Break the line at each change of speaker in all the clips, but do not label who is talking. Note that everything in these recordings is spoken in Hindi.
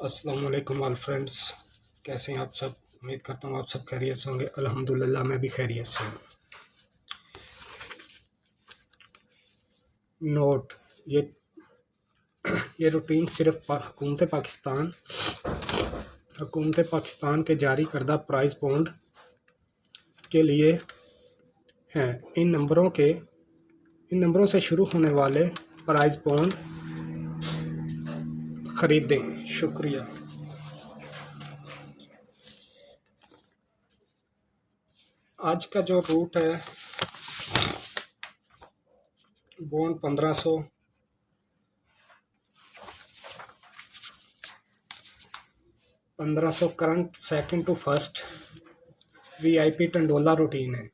अस्सलाम वालेकुम ऑल फ्रेंड्स। कैसे हैं आप सब? उम्मीद करता हूँ आप सब खैरियत से होंगे। अल्हम्दुलिल्लाह मैं भी खैरियत से हूँ। नोट, ये रूटीन सिर्फ हुकूमत पाकिस्तान के जारी करदा प्राइस बॉन्ड के लिए हैं। इन नंबरों से शुरू होने वाले प्राइस बॉन्ड खरीदें। शुक्रिया। आज का जो रूट है bond 1500 current second to first VIP टंडोला रूटीन है।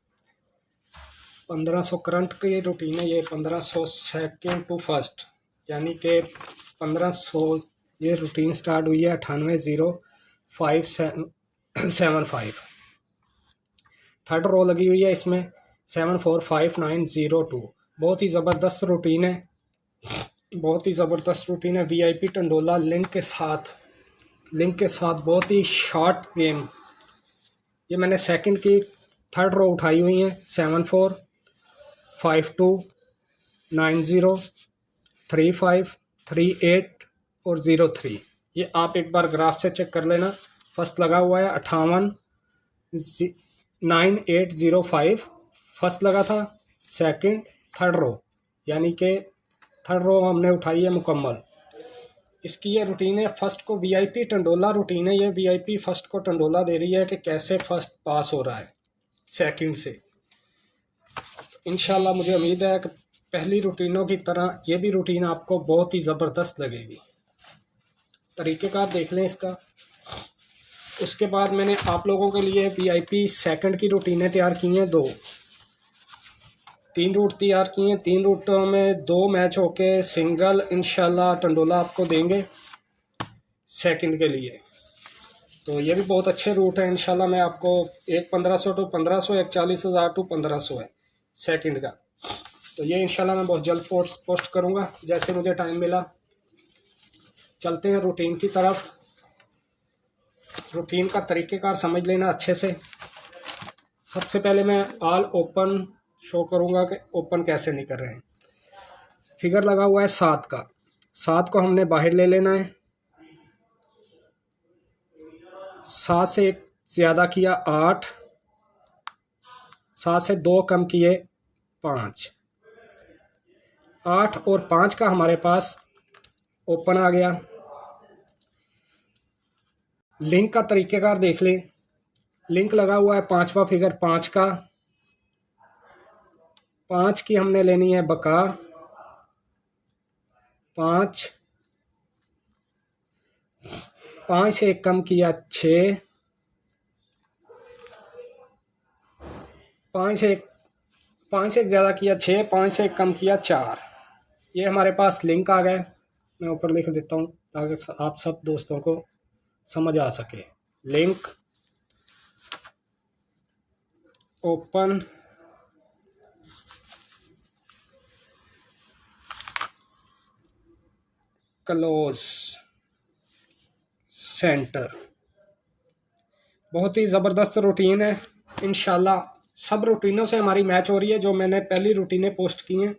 1500 करंट की रूटीन है ये। 1500 सेकंड टू फर्स्ट यानी कि 1500 ये रूटीन स्टार्ट हुई है 980575। थर्ड रो लगी हुई है इसमें 745902। बहुत ही ज़बरदस्त रूटीन है, वीआईपी टंडोला लिंक के साथ बहुत ही शॉर्ट गेम। ये मैंने सेकंड की थर्ड रो उठाई हुई है 7452903538 और 03। ये आप एक बार ग्राफ से चेक कर लेना। फर्स्ट लगा हुआ है 9805 फर्स्ट लगा था। सेकंड थर्ड रो यानी कि थर्ड रो हमने उठाई है मुकम्मल। इसकी ये रूटीन है। फर्स्ट को वीआईपी टंडोला रूटीन है। ये वीआईपी फर्स्ट को टंडोला दे रही है कि कैसे फर्स्ट पास हो रहा है सेकंड से। इंशाल्लाह मुझे उम्मीद है कि पहली रूटीनों की तरह ये भी रूटीन आपको बहुत ही ज़बरदस्त लगेगी। तरीक़ेकार देख लें इसका। उसके बाद मैंने आप लोगों के लिए वीआईपी सेकंड की रूटीनें तैयार की हैं। तीन रूट तैयार किए हैं। 3 रूटों में 2 मैच होके सिंगल इंशाल्लाह टंडोला आपको देंगे सेकंड के लिए। तो ये भी बहुत अच्छे रूट हैं इंशाल्लाह। मैं आपको एक 1500 टू 1500, एक 40,000 टू 1500 है सेकंड का। तो ये इंशाल्लाह मैं बहुत जल्द पोस्ट करूँगा जैसे मुझे टाइम मिला। चलते हैं रूटीन की तरफ। रूटीन का तरीक़ेकार समझ लेना अच्छे से। सबसे पहले मैं ऑल ओपन शो करूँगा कि ओपन कैसे नहीं कर रहे हैं। फिगर लगा हुआ है 7 का। 7 को हमने बाहर ले लेना है। 7 से 1 ज़्यादा किया 8, 7 से 2 कम किए 5। 8 और 5 का हमारे पास ओपन आ गया। लिंक का तरीक़ेकार देख लें। लिंक लगा हुआ है 5वां फिगर 5 का। 5 की हमने लेनी है बका। 5 से 1 कम किया 6। 5 से 1 ज़्यादा किया 6। 5 से 1 कम किया 4। ये हमारे पास लिंक आ गए। मैं ऊपर लिख देता हूँ ताकि आप सब दोस्तों को समझ आ सके। Link, open, close, centre. बहुत ही ज़बरदस्त रूटीन है। इंशाल्लाह सब रूटीनों से हमारी मैच हो रही है। जो मैंने पहली रूटीनें पोस्ट की हैं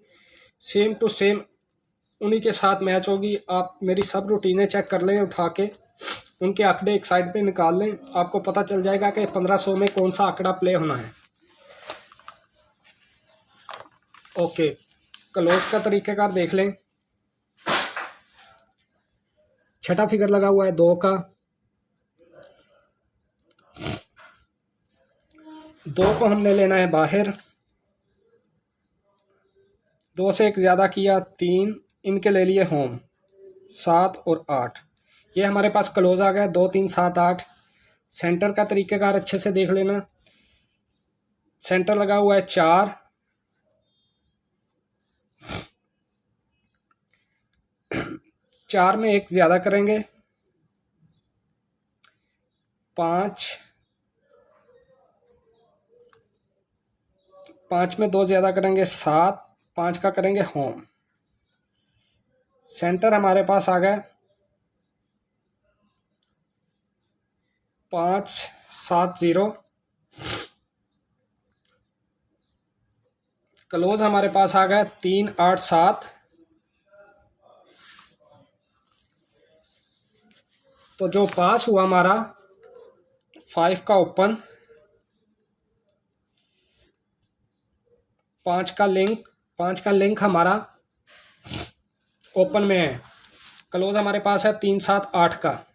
सेम टू सेम उन्हीं के साथ मैच होगी। आप मेरी सब रूटीनें चेक कर लें उठा के। उनके आंकड़े एक साइड पे निकाल लें। आपको पता चल जाएगा कि 1500 में कौन सा आंकड़ा प्ले होना है। ओके, क्लोज का तरीक़ेकार देख लें। छठा फिगर लगा हुआ है 2 का। 2 को हमने लेना है बाहर। 2 से 1 ज़्यादा किया 3। इनके ले लिए होम 7 और 8। ये हमारे पास क्लोज आ गया 2 3 7 8। सेंटर का तरीक़ेकार अच्छे से देख लेना। सेंटर लगा हुआ है 4। 4 में 1 ज़्यादा करेंगे 5। 5 में 2 ज़्यादा करेंगे 7। 5 का करेंगे होम। सेंटर हमारे पास आ गया 570। क्लोज हमारे पास आ गया 387। तो जो पास हुआ हमारा 5 का ओपन, 5 का लिंक हमारा ओपन में है। क्लोज हमारे पास है 378 का,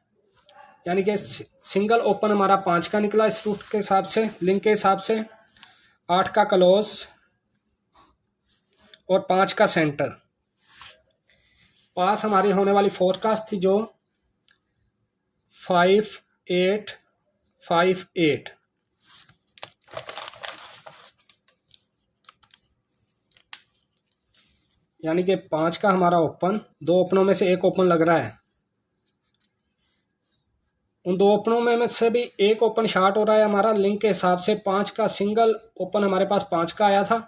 यानी कि सिंगल ओपन हमारा 5 का निकला इस रूट के हिसाब से, लिंक के हिसाब से। 8 का क्लोज और 5 का सेंटर। पास हमारी होने वाली फोरकास्ट थी जो 5858, यानी कि 5 का हमारा ओपन, 2 ओपनों में से एक ओपन लग रहा है। उन 2 ओपनों में से भी एक ओपन शॉर्ट हो रहा है हमारा लिंक के हिसाब से। 5 का सिंगल ओपन हमारे पास 5 का आया था।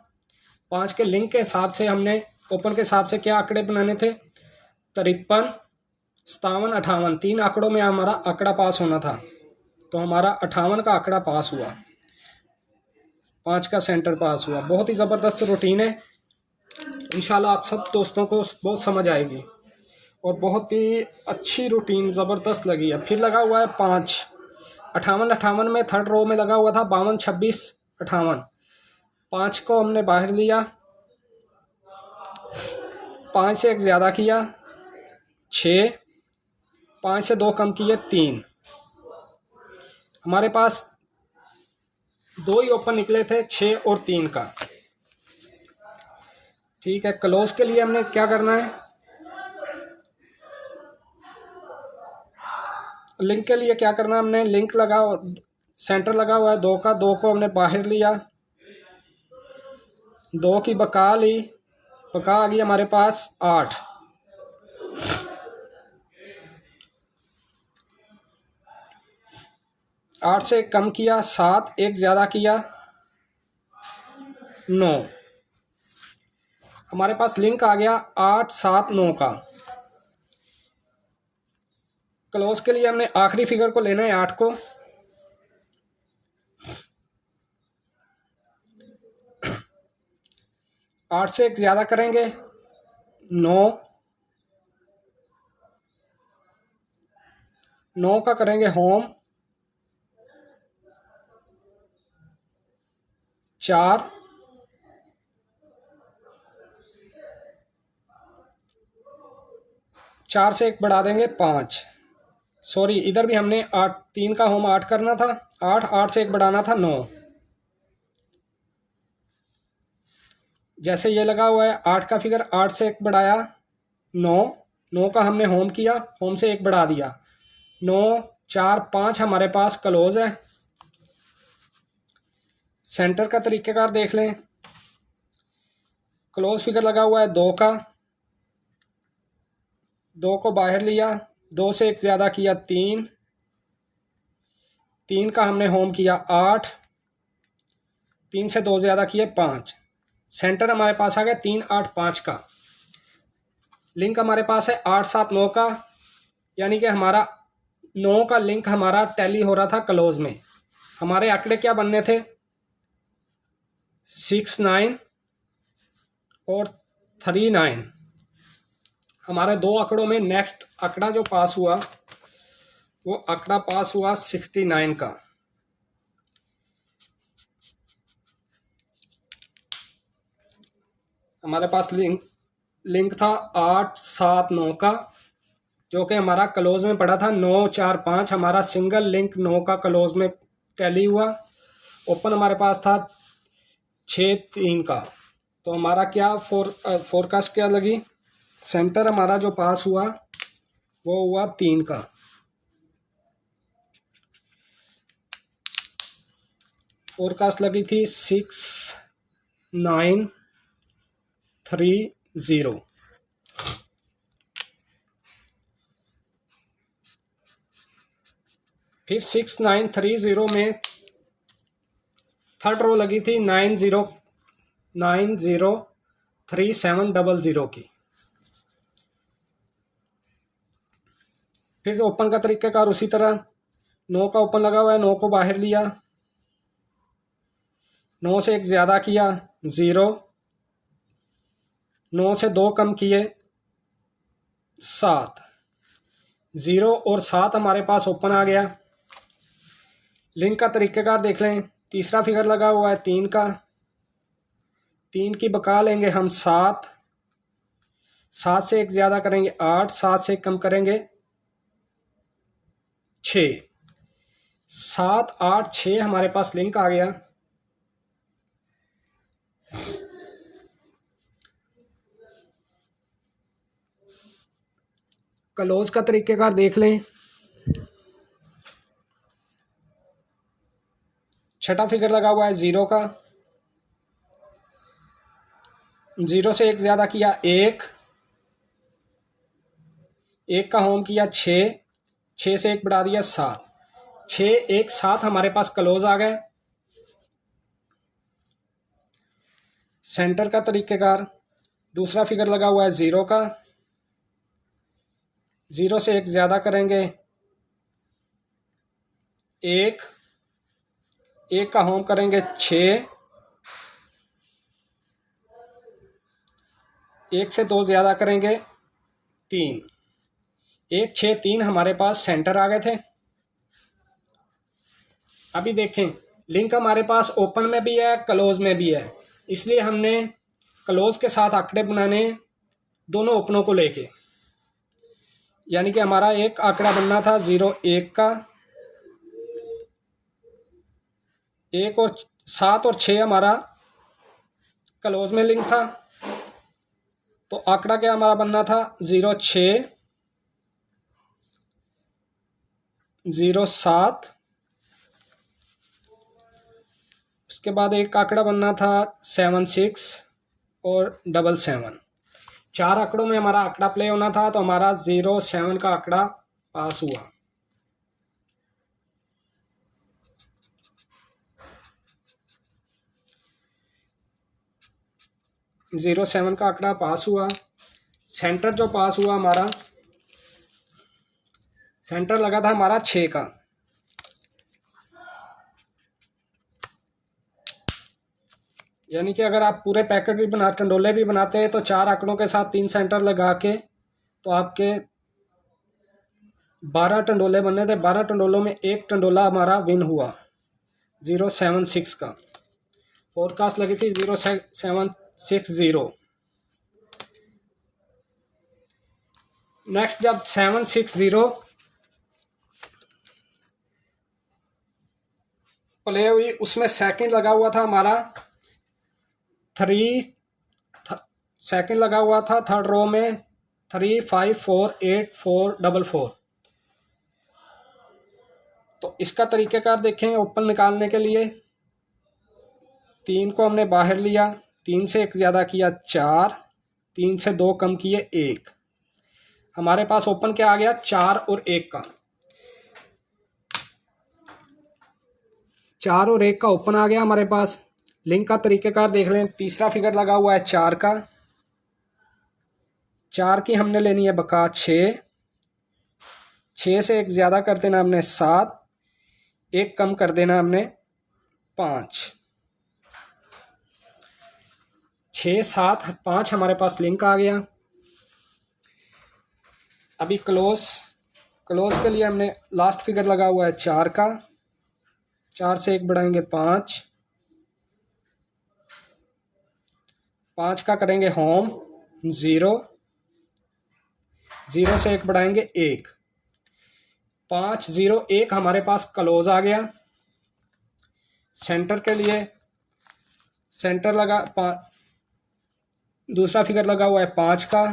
5 के लिंक के हिसाब से हमने ओपन के हिसाब से क्या आंकड़े बनाने थे, 53, 57, 58, 3 आंकड़ों में हमारा आंकड़ा पास होना था। तो हमारा 58 का आंकड़ा पास हुआ, 5 का सेंटर पास हुआ। बहुत ही ज़बरदस्त रूटीन है, इंशाल्लाह आप सब दोस्तों को बहुत समझ आएगी और बहुत ही अच्छी रूटीन ज़बरदस्त लगी है। फिर लगा हुआ है 5, 58 में थर्ड रो में लगा हुआ था 52, 26, 58। 5 को हमने बाहर लिया, 5 से 1 ज़्यादा किया 6, 5 से 2 कम किए 3। हमारे पास 2 ही ओपन निकले थे, 6 और 3 का। ठीक है, क्लोज के लिए हमने क्या करना है, लिंक के लिए क्या करना है, हमने लिंक लगा, सेंटर लगा हुआ है 2 का, 2 को हमने बाहर लिया, 2 की बका ली, बका आ गई हमारे पास 8। 8 से 1 कम किया 7, 1 ज़्यादा किया 9। हमारे पास लिंक आ गया 8, 7, 9 का। क्लोज के लिए हमने आखिरी फिगर को लेना है 8 को। 8 से 1 ज़्यादा करेंगे 9, 9 का करेंगे होम 4, 4 से 1 बढ़ा देंगे 5। सॉरी, इधर भी हमने 8, 3 का होम 8 करना था, 8, 8 से 1 बढ़ाना था 9। जैसे ये लगा हुआ है 8 का फिगर, 8 से 1 बढ़ाया 9, 9 का हमने होम किया, होम से 1 बढ़ा दिया 9, 4, 5 हमारे पास क्लोज है। सेंटर का तरीक़ेकार देख लें, क्लोज फिगर लगा हुआ है 2 का, 2 को बाहर लिया, 2 से 1 ज़्यादा किया 3, 3 का हमने होम किया 8, 3 से 2 ज़्यादा किए 5। सेंटर हमारे पास आ गया 3, 8, 5 का। लिंक हमारे पास है 8, 7, 9 का, यानी कि हमारा 9 का लिंक हमारा टैली हो रहा था क्लोज में। हमारे आंकड़े क्या बनने थे, 6, 9 और 3, 9। हमारे 2 आंकड़ों में नेक्स्ट आंकड़ा जो पास हुआ वो आंकड़ा पास हुआ 69 का। हमारे पास लिंक था 8, 7, 9 का, जो कि हमारा क्लोज में पड़ा था 9, 4, 5। हमारा सिंगल लिंक 9 का क्लोज में टैली हुआ। ओपन हमारे पास था 6, 3 का। तो हमारा क्या फोरकास्ट क्या लगी, सेंटर हमारा जो पास हुआ वो हुआ 3 का। फोरकास्ट लगी थी 6, 9, 3, 0। फिर 6, 9, 3, 0 में थर्ड रो लगी थी 9, 0, 9, 0, 3, 7, 0, 0 की। फिर ओपन का तरीक़ाकार उसी तरह 9 का ओपन लगा हुआ है, 9 को बाहर लिया, 9 से एक ज़्यादा किया 0, 9 से 2 कम किए 7, 0 और 7 हमारे पास ओपन आ गया। लिंक का तरीक़ेकार देख लें। तीसरा फिगर लगा हुआ है 3 का, 3 की बका लेंगे हम 7, 7 से एक ज़्यादा करेंगे 8, 7 से कम करेंगे 6, 7 8 6 हमारे पास लिंक आ गया। क्लोज का तरीक़ेकार देख लें। छठा फिगर लगा हुआ है 0 का, 0 से एक ज़्यादा किया 1, 1 का होम किया 6, 6 से एक बढ़ा दिया 7, 6 1 7 हमारे पास क्लोज आ गए। सेंटर का तरीक़ेकार, दूसरा फिगर लगा हुआ है 0 का, 0 से एक ज़्यादा करेंगे 1, 1 का होम करेंगे 6, 1 से 2 ज़्यादा करेंगे 3, 1 6 3 हमारे पास सेंटर आ गए थे। अभी देखें, लिंक हमारे पास ओपन में भी है, क्लोज में भी है, इसलिए हमने क्लोज के साथ आंकड़े बनाने दोनों ओपनों को लेके। यानी कि हमारा एक आंकड़ा बनना था 0 1 का, 1 और 7 और 6 हमारा क्लोज में लिंक था, तो आंकड़ा क्या हमारा बनना था 0 6, 0 7, उसके बाद एक आंकड़ा बनना था 7 6 और 7 7। 4 आंकड़ों में हमारा आंकड़ा प्ले होना था, तो हमारा 0 7 का आंकड़ा पास हुआ। जीरो 7 का आंकड़ा पास हुआ। सेंटर जो पास हुआ हमारा, सेंटर लगा था हमारा 6 का। यानी कि अगर आप पूरे पैकेट भी टंडोले भी बनाते हैं तो 4 आंकड़ों के साथ 3 सेंटर लगा के तो आपके 12 टंडोले बनने थे। 12 टंडोलों में एक टंडोला हमारा विन हुआ 076 का। फोरकास्ट लगी थी 0760। नेक्स्ट जब 760 प्ले हुई, उसमें सेकंड लगा हुआ था हमारा 3, सेकंड लगा हुआ था थर्ड रो में 3 5 4 8 4 4 4। तो इसका तरीक़ेकार देखें। ओपन निकालने के लिए 3 को हमने बाहर लिया, 3 से एक ज़्यादा किया 4, 3 से 2 कम किए 1। हमारे पास ओपन क्या आ गया 4 और 1 का। 4 और 1 का ओपन आ गया हमारे पास। लिंक का तरीक़ेकार देख लें। तीसरा फिगर लगा हुआ है 4 का। 4 की हमने लेनी है बका 6, 6 से एक ज़्यादा कर देना हमने 7, 1 कम कर देना हमने 5। 6 7 5 हमारे पास लिंक आ गया। अभी क्लोज के लिए हमने लास्ट फिगर लगा हुआ है 4 का। 4 से 1 बढ़ाएंगे 5, 5 का करेंगे होम 0, 0 से 1 बढ़ाएंगे 1, 5 0 1 हमारे पास क्लोज आ गया। सेंटर के लिए सेंटर लगा दूसरा फिगर लगा हुआ है 5 का।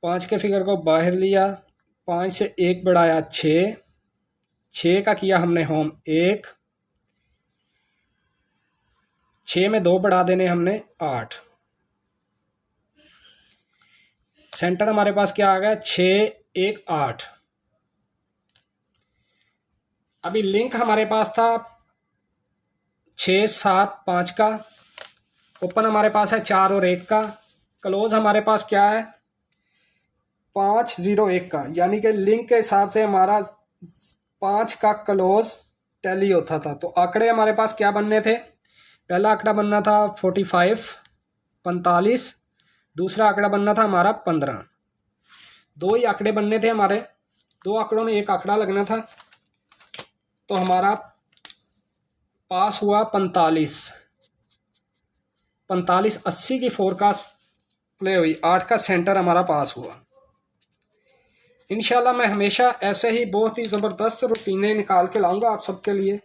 5 के फिगर को बाहर लिया, 5 से 1 बढ़ाया 6, 6 का किया हमने होम 1, 6 में 2 बढ़ा देने हमने 8। सेंटर हमारे पास क्या आ गया 6 1 8। अभी लिंक हमारे पास था 6 7 5 का। ओपन हमारे पास है 4 और 1 का। क्लोज हमारे पास क्या है 501 का, यानी कि लिंक के हिसाब से हमारा 5 का क्लोज टैली होता था। तो आंकड़े हमारे पास क्या बनने थे? पहला आंकड़ा बनना था 45, दूसरा आंकड़ा बनना था हमारा 15। दो ही आंकड़े बनने थे हमारे, दो आंकड़ों में एक आंकड़ा लगना था। तो हमारा पास हुआ 45, 80 की फोरकास्ट प्ले हुई, 8 का सेंटर हमारा पास हुआ। इंशाल्लाह मैं हमेशा ऐसे ही बहुत ही ज़बरदस्त रूटीनें निकाल के लाऊंगा आप सबके लिए।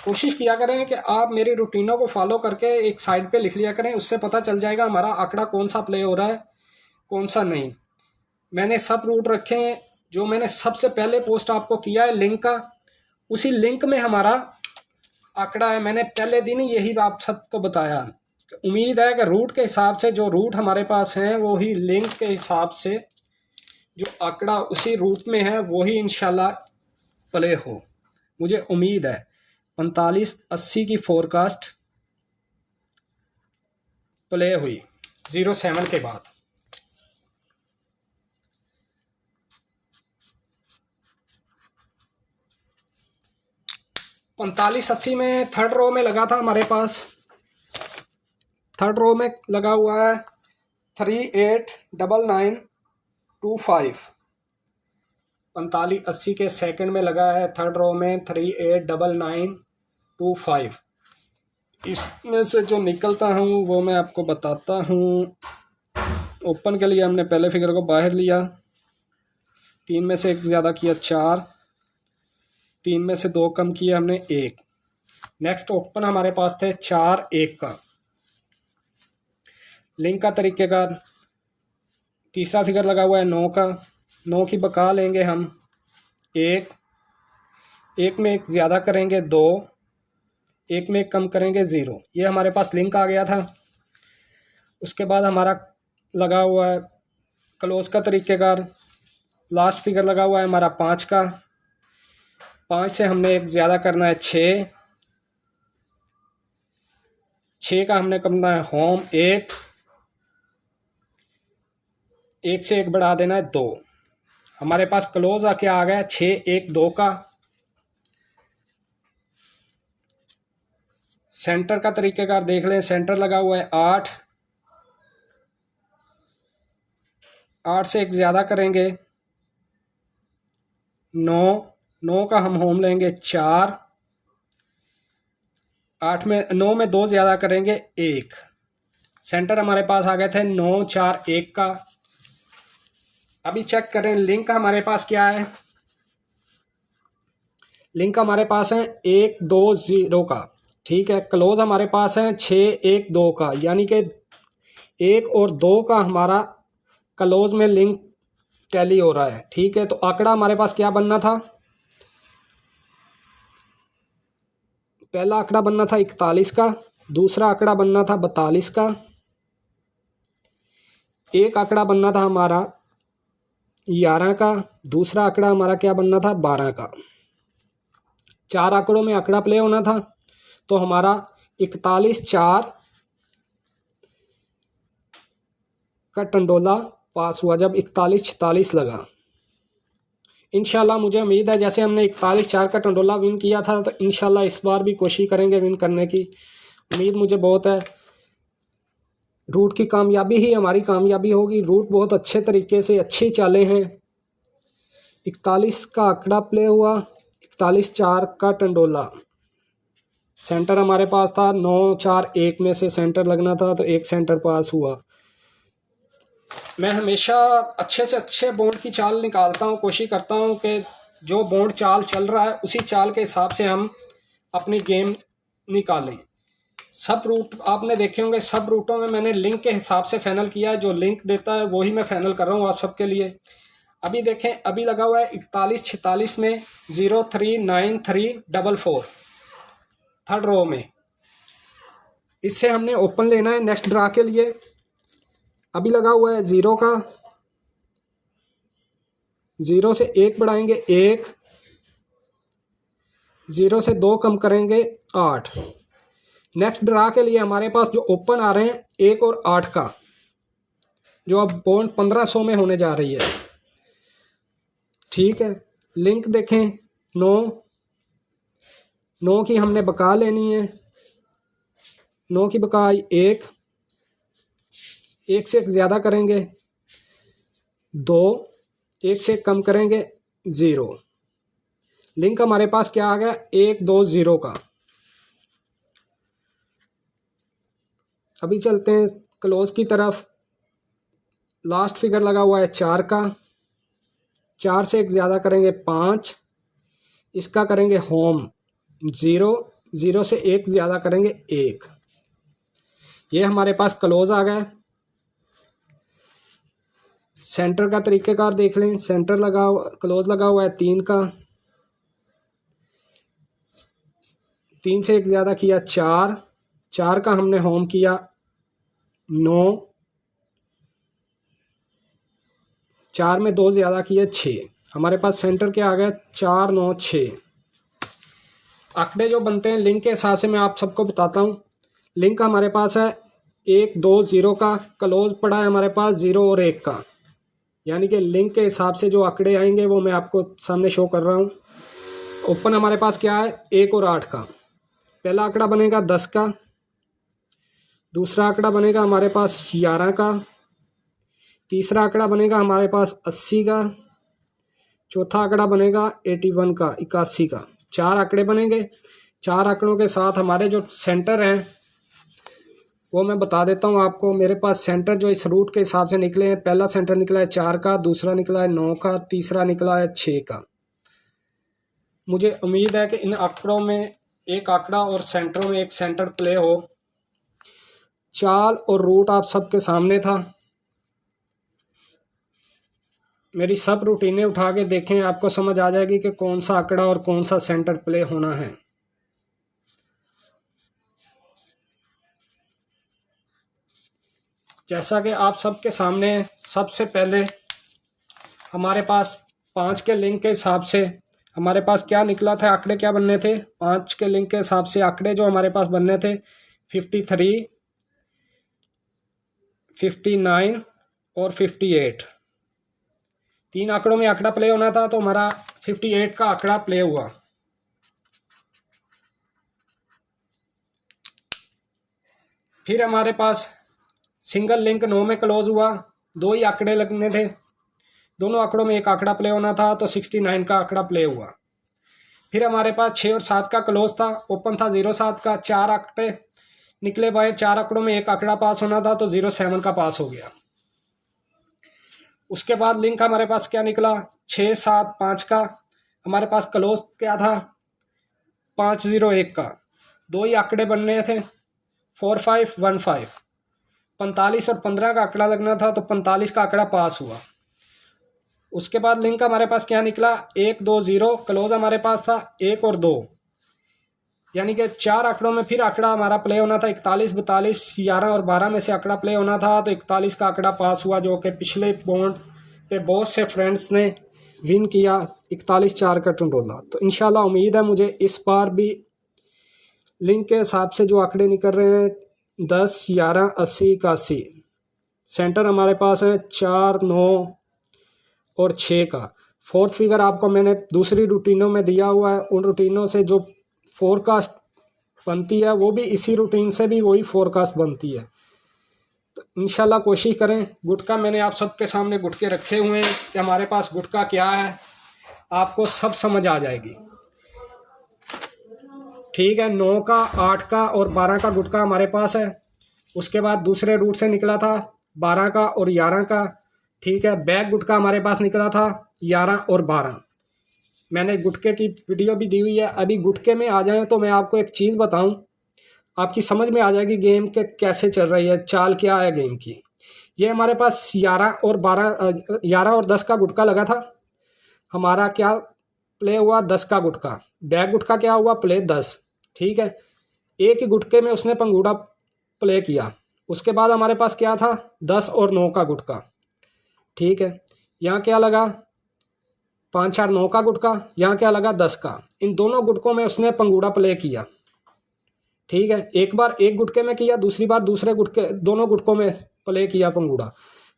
कोशिश किया करें कि आप मेरी रूटीनों को फॉलो करके एक साइड पे लिख लिया करें, उससे पता चल जाएगा हमारा आंकड़ा कौन सा प्ले हो रहा है कौन सा नहीं। मैंने सब रूट रखे हैं, जो मैंने सबसे पहले पोस्ट आपको किया है लिंक का, उसी लिंक में हमारा आंकड़ा है। मैंने पहले दिन ही यही आप सबको बताया। उम्मीद है कि रूट के हिसाब से जो रूट हमारे पास हैं वो ही लिंक के हिसाब से जो आंकड़ा उसी रूट में है वही इंशाल्लाह प्ले हो। मुझे उम्मीद है 45-80 की फोरकास्ट प्ले हुई 07 के बाद। पैंतालीस 80 में थर्ड रो में लगा था हमारे पास, थर्ड रो में लगा हुआ है 389925। 45-80 के सेकंड में लगा है थर्ड रो में 389925। इसमें से जो निकलता हूँ वो मैं आपको बताता हूँ। ओपन के लिए हमने पहले फिगर को बाहर लिया, 3 में से 1 ज़्यादा किया 4, 3 में से 2 कम किया हमने 1। नेक्स्ट ओपन हमारे पास थे 4-1 का। लिंक का तरीक़ेकार, तीसरा फिगर लगा हुआ है 9 का, 9 की बका लेंगे हम 1, 1 में 1 ज़्यादा करेंगे 2, 1 में 1 कम करेंगे 0। ये हमारे पास लिंक आ गया था। उसके बाद हमारा लगा हुआ है क्लोज का तरीक़ेकार। लास्ट फिगर लगा हुआ है हमारा 5 का, 5 से हमने 1 ज़्यादा करना है 6, 6 का हमने करना है होम 1, 1 से 1 बढ़ा देना है 2। हमारे पास क्लोज आके आ गया 6-1-2 का। सेंटर का तरीक़ेकार देख लें, सेंटर लगा हुआ है 8, 8 से 1 ज़्यादा करेंगे 9, 9 का हम होम लेंगे 4, 9 में 2 ज़्यादा करेंगे 1। सेंटर हमारे पास आ गए थे 9-4-1 का। अभी चेक करें लिंक हमारे पास क्या है। लिंक हमारे पास है 1-2-0 का, ठीक है। क्लोज हमारे पास है 6-1-2 का, यानी कि 1 और 2 का हमारा क्लोज में लिंक टैली हो रहा है, ठीक है। तो आंकड़ा हमारे पास क्या बनना था? पहला आंकड़ा बनना था 41 का, दूसरा आंकड़ा बनना था 42 का, एक आंकड़ा बनना था हमारा 11 का, दूसरा आंकड़ा हमारा क्या बनना था 12 का। 4 आंकड़ों में आंकड़ा प्ले होना था। तो हमारा 41-4 का टंडोला पास हुआ जब 41-46 लगा। इंशाल्लाह मुझे उम्मीद है जैसे हमने 41-4 का टंडोला विन किया था तो इंशाल्लाह इस बार भी कोशिश करेंगे विन करने की। उम्मीद मुझे बहुत है। रूट की कामयाबी ही हमारी कामयाबी होगी। रूट बहुत अच्छे तरीके से अच्छी चालें हैं। 41 का आंकड़ा प्ले हुआ, 41-4 का टंडोला। सेंटर हमारे पास था 9-4-1 में से सेंटर लगना था तो एक सेंटर पास हुआ। मैं हमेशा अच्छे से अच्छे बॉन्ड की चाल निकालता हूँ, कोशिश करता हूँ कि जो बॉन्ड चाल चल रहा है उसी चाल के हिसाब से हम अपनी गेम निकालें। सब रूट आपने देखे होंगे, सब रूटों में मैंने लिंक के हिसाब से फाइनल किया है। जो लिंक देता है वही मैं फाइनल कर रहा हूँ आप सबके लिए। अभी देखें, अभी लगा हुआ है 41-46 में 0-3-9-3-4 थर्ड रो में। इससे हमने ओपन लेना है नेक्स्ट ड्रा के लिए। अभी लगा हुआ है 0 का, 0 से 1 बढ़ाएंगे 1, 0 से 2 कम करेंगे 8। नेक्स्ट ड्रा के लिए हमारे पास जो ओपन आ रहे हैं 1 और 8 का, जो अब बॉन्ड 1500 में होने जा रही है। ठीक है, लिंक देखें 9 की हमने बका लेनी है। 9 की बका 1 से एक ज़्यादा करेंगे 2, 1 से कम करेंगे 0। लिंक हमारे पास क्या आ गया 1 2 0 का। अभी चलते हैं क्लोज की तरफ। लास्ट फिगर लगा हुआ है 4 का। 4 से एक ज़्यादा करेंगे 5, इसका करेंगे होम 0, 0 से एक ज़्यादा करेंगे 1। ये हमारे पास क्लोज आ गया। सेंटर का तरीक़ेकार देख लें। सेंटर लगा क्लोज लगा हुआ है 3 का। 3 से एक ज़्यादा किया 4, 4 का हमने होम किया 9, 4 में 2 ज़्यादा किए 6। हमारे पास सेंटर क्या आ गया 4 9 6। आंकड़े जो बनते हैं लिंक के हिसाब से मैं आप सबको बताता हूँ। लिंक हमारे पास है 1 2 0 का। क्लोज पड़ा है हमारे पास 0 और 1 का। यानी कि लिंक के हिसाब से जो आंकड़े आएंगे वो मैं आपको सामने शो कर रहा हूँ। ओपन हमारे पास क्या है 1 और 8 का। पहला आंकड़ा बनेगा 10 का। दूसरा आंकड़ा बनेगा हमारे पास 11 का। तीसरा आंकड़ा बनेगा हमारे पास 80 का। चौथा आंकड़ा बनेगा 81 का 81 का। 4 आंकड़े बनेंगे। 4 आंकड़ों के साथ हमारे जो सेंटर हैं वो मैं बता देता हूँ आपको। मेरे पास सेंटर जो इस रूट के हिसाब से निकले हैं, पहला सेंटर निकला है 4 का, दूसरा निकला है 9 का, तीसरा निकला है 6 का। मुझे उम्मीद है कि इन आंकड़ों में एक आंकड़ा और सेंटरों में एक सेंटर प्ले हो। चाल और रूट आप सबके सामने था। मेरी सब रूटीनें उठा के देखें, आपको समझ आ जाएगी कि कौन सा आंकड़ा और कौन सा सेंटर प्ले होना है। जैसा कि आप सबके सामने सबसे पहले हमारे पास 5 के लिंक के हिसाब से हमारे पास क्या निकला था, आंकड़े क्या बनने थे। 5 के लिंक के हिसाब से आंकड़े जो हमारे पास बनने थे 53, 59 और 58। 3 आंकड़ों में आंकड़ा प्ले होना था तो हमारा 58 का आंकड़ा प्ले हुआ। फिर हमारे पास सिंगल लिंक 9 में क्लोज हुआ। 2 ही आंकड़े लगने थे, दोनों आंकड़ों में एक आंकड़ा प्ले होना था तो 69 का आंकड़ा प्ले हुआ। फिर हमारे पास 6 और 7 का क्लोज था। ओपन था 07 का। 4 आंकड़े निकले बाहर। 4 आंकड़ों में एक आंकड़ा पास होना था तो 07 का पास हो गया। उसके बाद लिंक हमारे पास क्या निकला 6 7 5 का। हमारे पास क्लोज क्या था 501 का। 2 ही आंकड़े बनने थे 4515। 45 और 15 का आंकड़ा लगना था तो 45 का आंकड़ा पास हुआ। उसके बाद लिंक हमारे पास क्या निकला 1 2 0। क्लोज हमारे पास था 1 और 2। यानी कि 4 आंकड़ों में फिर आंकड़ा हमारा प्ले होना था 41 42 11 और 12 में से आंकड़ा प्ले होना था तो 41 का आंकड़ा पास हुआ, जो कि पिछले बॉन्ड पे बहुत से फ्रेंड्स ने विन किया 41-4 का टंडोला। तो इंशाल्लाह उम्मीद है मुझे इस बार भी लिंक के हिसाब से जो आंकड़े निकल रहे हैं 10 11 80 81। सेंटर हमारे पास है 4 9 और 6 का। फोर्थ फिगर आपको मैंने दूसरी रूटीनों में दिया हुआ है। उन रूटीनों से जो फोरकास्ट बनती है वो भी इसी रूटीन से भी वही फोरकास्ट बनती है। तो इंशाल्लाह कोशिश करें। गुटका मैंने आप सबके सामने गुटके रखे हुए हैं कि हमारे पास गुटका क्या है, आपको सब समझ आ जाएगी। ठीक है, 9 का 8 का और 12 का गुटका हमारे पास है। उसके बाद दूसरे रूट से निकला था 12 का और 11 का। ठीक है, बैक गुटका हमारे पास निकला था 11 और 12। मैंने गुटके की वीडियो भी दी हुई है। अभी गुटके में आ जाएं तो मैं आपको एक चीज़ बताऊं, आपकी समझ में आ जाएगी गेम के कैसे चल रही है, चाल क्या है गेम की। ये हमारे पास 11 और 10 का गुटका लगा था। हमारा क्या प्ले हुआ 10 का गुटका। बैक गुटका क्या हुआ प्ले 10। ठीक है, एक ही गुटके में उसने पंगूड़ा प्ले किया। उसके बाद हमारे पास क्या था 10 और 9 का गुटका। ठीक है, यहाँ क्या लगा 5 4 9 का गुटका, यहाँ क्या लगा 10 का। इन दोनों गुटकों में उसने पंगूड़ा प्ले किया। ठीक है, एक बार एक गुटके में किया, दूसरी बार दूसरे गुटके दोनों गुटकों में प्ले किया पंगूड़ा।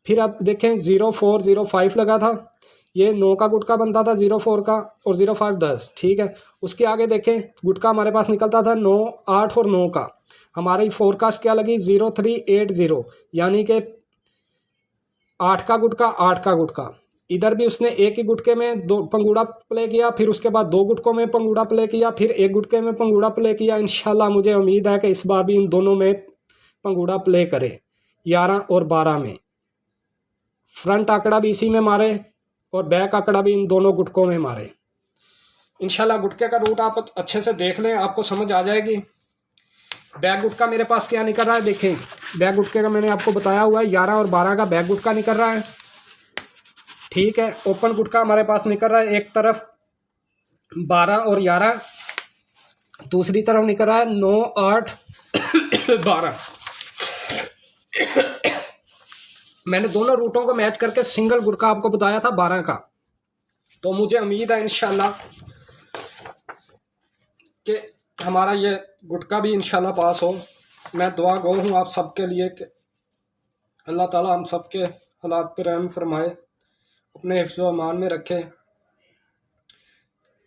फिर अब देखें 04 05 लगा था, ये 9 का गुटका बनता था 04 का और 05 10, ठीक है। उसके आगे देखें गुटका हमारे पास निकलता था 9 8 और 9 का। हमारी फोरकास्ट क्या लगी 0380, यानी कि 8 का गुटका 8 का गुटका। इधर भी उसने एक ही गुटके में दो पंगूड़ा प्ले किया, फिर उसके बाद 2 गुटकों में पंगूड़ा प्ले किया, फिर एक गुटके में पंगूड़ा प्ले किया। इंशाल्लाह मुझे उम्मीद है कि इस बार भी इन दोनों में पंगूड़ा प्ले करे, 11 और 12 में। फ्रंट आंकड़ा भी इसी में मारे और बैक आंकड़ा भी इन दोनों गुटकों में मारे। इंशाल्लाह गुटके का रूट आप अच्छे से देख लें, आपको समझ आ जाएगी। बैक गुटका मेरे पास क्या निकल रहा है देखें। बैक गुटके का मैंने आपको बताया हुआ है 11 और 12 का बैक गुटका निकल रहा है, ठीक है। ओपन गुटका हमारे पास निकल रहा है एक तरफ 12 और 11, दूसरी तरफ निकल रहा है 9 8 12। मैंने दोनों रूटों को मैच करके सिंगल गुटका आपको बताया था 12 का। तो मुझे उम्मीद है इंशाल्लाह कि हमारा ये गुटका भी इंशाल्लाह पास हो। मैं दुआ गो हूँ आप सबके लिए कि अल्लाह ताला हम सबके हालात पर रहम फरमाए, अपने हिफ्ज़ व अमान में रखे।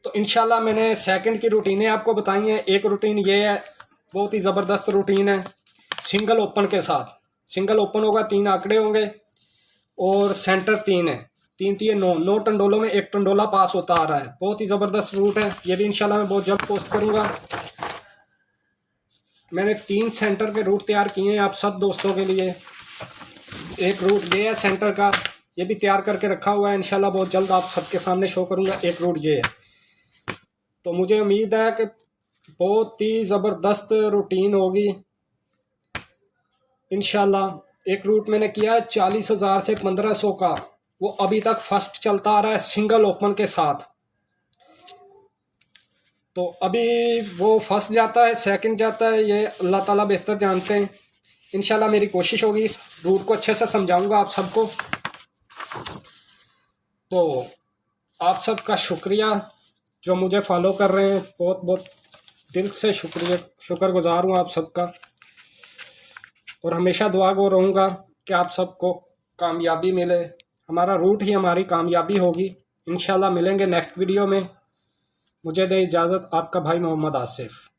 तो इंशाल्लाह मैंने सेकंड की रूटीनें आपको बताई हैं। एक रूटीन ये है, बहुत ही ज़बरदस्त रूटीन है, सिंगल ओपन के साथ। सिंगल ओपन होगा, 3 आंकड़े होंगे और सेंटर 3 है, 3 3 9 टंडोलों में एक टंडोला पास होता आ रहा है। बहुत ही ज़बरदस्त रूट है, ये भी इंशाल्लाह मैं बहुत जल्द पोस्ट करूँगा। मैंने 3 सेंटर के रूट तैयार किए हैं आप सब दोस्तों के लिए। एक रूट ये है सेंटर का, ये भी तैयार करके रखा हुआ है, इंशाल्लाह बहुत जल्द आप सबके सामने शो करूँगा। एक रूट ये है। तो मुझे उम्मीद है कि बहुत ही ज़बरदस्त रूटीन होगी इंशाल्लाह। एक रूट मैंने किया है 40,000 से 1500 का, वो अभी तक फर्स्ट चलता आ रहा है सिंगल ओपन के साथ। तो अभी वो फर्स्ट जाता है सेकंड जाता है, ये अल्लाह ताला बेहतर जानते हैं। इंशाल्लाह मेरी कोशिश होगी इस रूट को अच्छे से समझाऊंगा आप सबको। तो आप सबका शुक्रिया जो मुझे फॉलो कर रहे हैं, बहुत बहुत दिल से शुक्रिया, शुक्रगुजार हूँ आप सबका। और हमेशा दुआ गो रहूँगा कि आप सबको कामयाबी मिले। हमारा रूट ही हमारी कामयाबी होगी। इंशाल्लाह मिलेंगे नेक्स्ट वीडियो में। मुझे दे इजाज़त, आपका भाई मोहम्मद आसिफ।